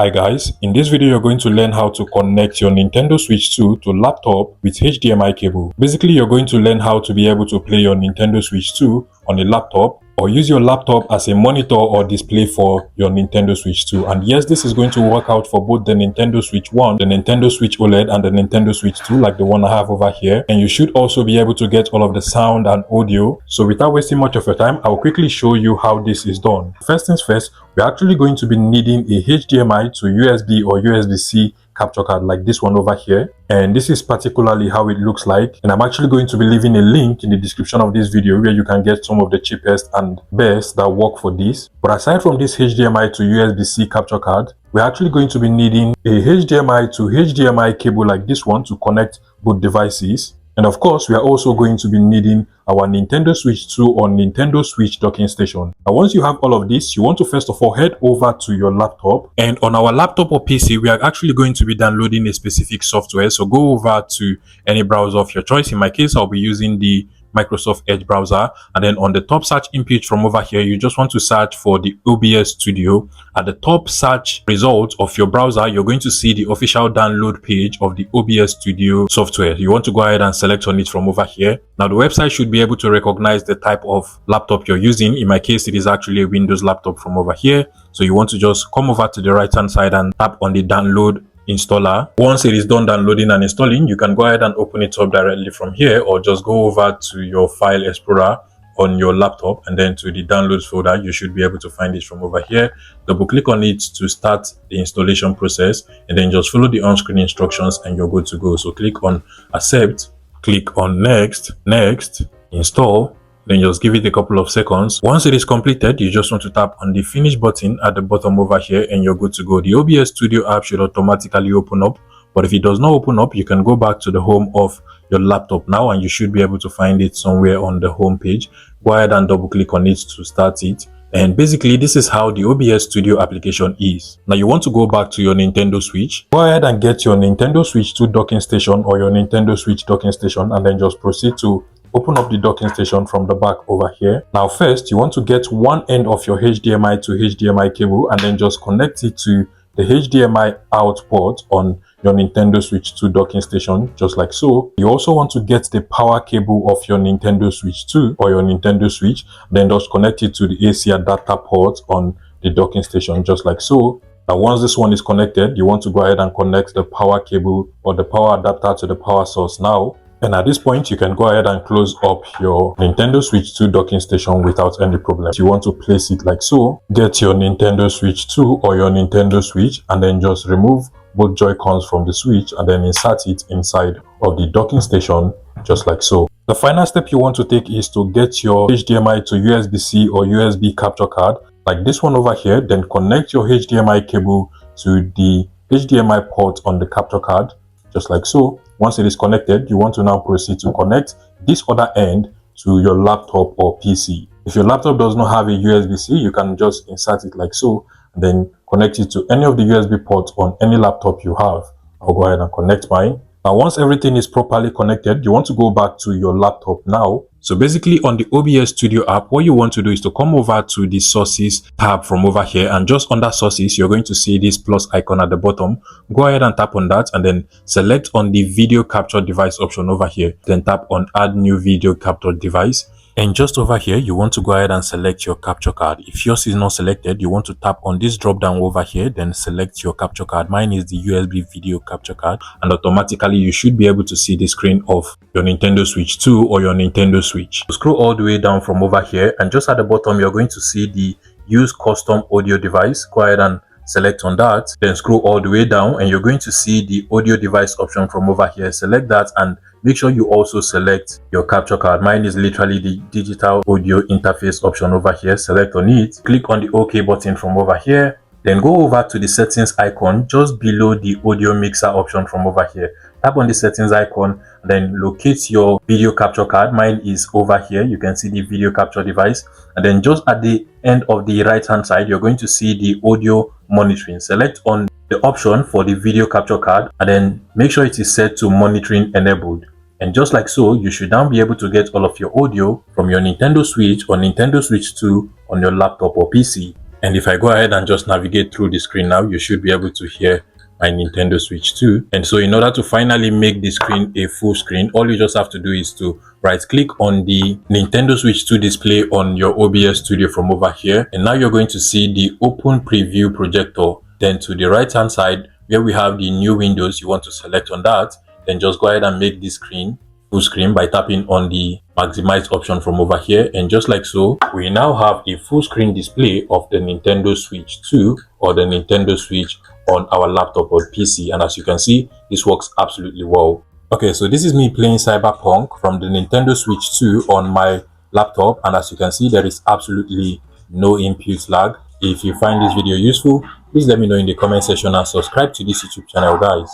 Hi guys, in this video you're going to learn how to connect your Nintendo Switch 2 to laptop with HDMI cable. Basically, you're going to learn how to be able to play your Nintendo Switch 2 on a laptop or use your laptop as a monitor or display for your Nintendo Switch 2. And yes, this is going to work out for both the Nintendo Switch 1, the Nintendo Switch OLED and the Nintendo Switch 2 like the one I have over here. And you should also be able to get all of the sound and audio. So without wasting much of your time, I'll quickly show you how this is done. First things first, we're actually going to be needing a HDMI to USB or USB-C capture card like this one over here, and this is particularly how it looks like. And I'm actually going to be leaving a link in the description of this video where you can get some of the cheapest and best that work for this. But aside from this HDMI to USB-C capture card, we're actually going to be needing a HDMI to HDMI cable like this one to connect both devices. And of course, we are also going to be needing our Nintendo Switch 2 or Nintendo Switch docking station. Now, once you have all of this, you want to first of all head over to your laptop. And on our laptop or PC, we are actually going to be downloading a specific software. So go over to any browser of your choice. In my case, I'll be using the Microsoft Edge browser, and then on the top search input from over here, you just want to search for the OBS Studio. At the top search result of your browser, you're going to see the official download page of the OBS Studio software. You want to go ahead and select on it from over here. Now the website should be able to recognize the type of laptop you're using. In my case, it is actually a Windows laptop from over here. So you want to just come over to the right hand side and tap on the download installer. Once it is done downloading and installing, you can go ahead and open it up directly from here, or just go over to your file explorer on your laptop and then to the downloads folder. You should be able to find it from over here. Double click on it to start the installation process, and then just follow the on-screen instructions and you're good to go. So click on accept, click on next, install. Then just give it a couple of seconds. Once it is completed, you just want to tap on the finish button at the bottom over here and you're good to go. The OBS Studio app should automatically open up, but if it does not open up, you can go back to the home of your laptop now and you should be able to find it somewhere on the home page. Go ahead and double click on it to start it. And basically, this is how the OBS Studio application is. Now you want to go back to your Nintendo Switch. Go ahead and get your Nintendo Switch 2 docking station or your Nintendo Switch docking station, and then just proceed to open up the docking station from the back over here. Now first, you want to get one end of your HDMI to HDMI cable and then just connect it to the HDMI out port on your Nintendo Switch 2 docking station, just like so. You also want to get the power cable of your Nintendo Switch 2 or your Nintendo Switch, then just connect it to the AC adapter port on the docking station, just like so. Now once this one is connected, you want to go ahead and connect the power cable or the power adapter to the power source now. And at this point, you can go ahead and close up your Nintendo Switch 2 docking station without any problem. You want to place it like so. Get your Nintendo Switch 2 or your Nintendo Switch and then just remove both Joy-Cons from the Switch and then insert it inside of the docking station, just like so. The final step you want to take is to get your HDMI to USB-C or USB capture card, like this one over here. Then connect your HDMI cable to the HDMI port on the capture card, just like so. Once it is connected, you want to now proceed to connect this other end to your laptop or PC. If your laptop does not have a USB-C, you can just insert it like so, and then connect it to any of the USB ports on any laptop you have. I'll go ahead and connect mine. Now, once everything is properly connected, you want to go back to your laptop now. So basically on the OBS Studio app, what you want to do is to come over to the sources tab from over here, and just under sources, you're going to see this plus icon at the bottom. Go ahead and tap on that and then select on the video capture device option over here. Then tap on add new video capture device. And just over here, you want to go ahead and select your capture card. If yours is not selected, you want to tap on this drop down over here, then select your capture card. Mine is the USB video capture card, and automatically you should be able to see the screen of your Nintendo Switch 2 or your Nintendo Switch. Scroll all the way down from over here, and just at the bottom, you're going to see the use custom audio device. Go ahead and select on that, then scroll all the way down and you're going to see the audio device option from over here. Select that and make sure you also select your capture card. Mine is literally the digital audio interface option over here. Select on it, click on the OK button from over here, then go over to the settings icon just below the audio mixer option from over here. Tap on the settings icon, then locate your video capture card. Mine is over here. You can see the video capture device, and then just at the end of the right hand side, you're going to see the audio monitoring. Select on the option for the video capture card and then make sure it is set to monitoring enabled. And just like so, you should now be able to get all of your audio from your Nintendo Switch or Nintendo Switch 2 on your laptop or PC. And if I go ahead and just navigate through the screen now, you should be able to hear my Nintendo Switch 2. And so in order to finally make the screen a full screen, all you just have to do is to right click on the Nintendo Switch 2 display on your OBS Studio from over here. And now you're going to see the open preview projector. Then to the right hand side where we have the new windows, you want to select on that. Then just go ahead and make this screen full screen by tapping on the maximize option from over here. And just like so, we now have a full screen display of the Nintendo Switch 2 or the Nintendo Switch on our laptop or PC. And as you can see, this works absolutely well. Okay, so this is me playing Cyberpunk from the Nintendo Switch 2 on my laptop, and as you can see, there is absolutely no input lag. If you find this video useful, please let me know in the comment section and subscribe to this YouTube channel, guys.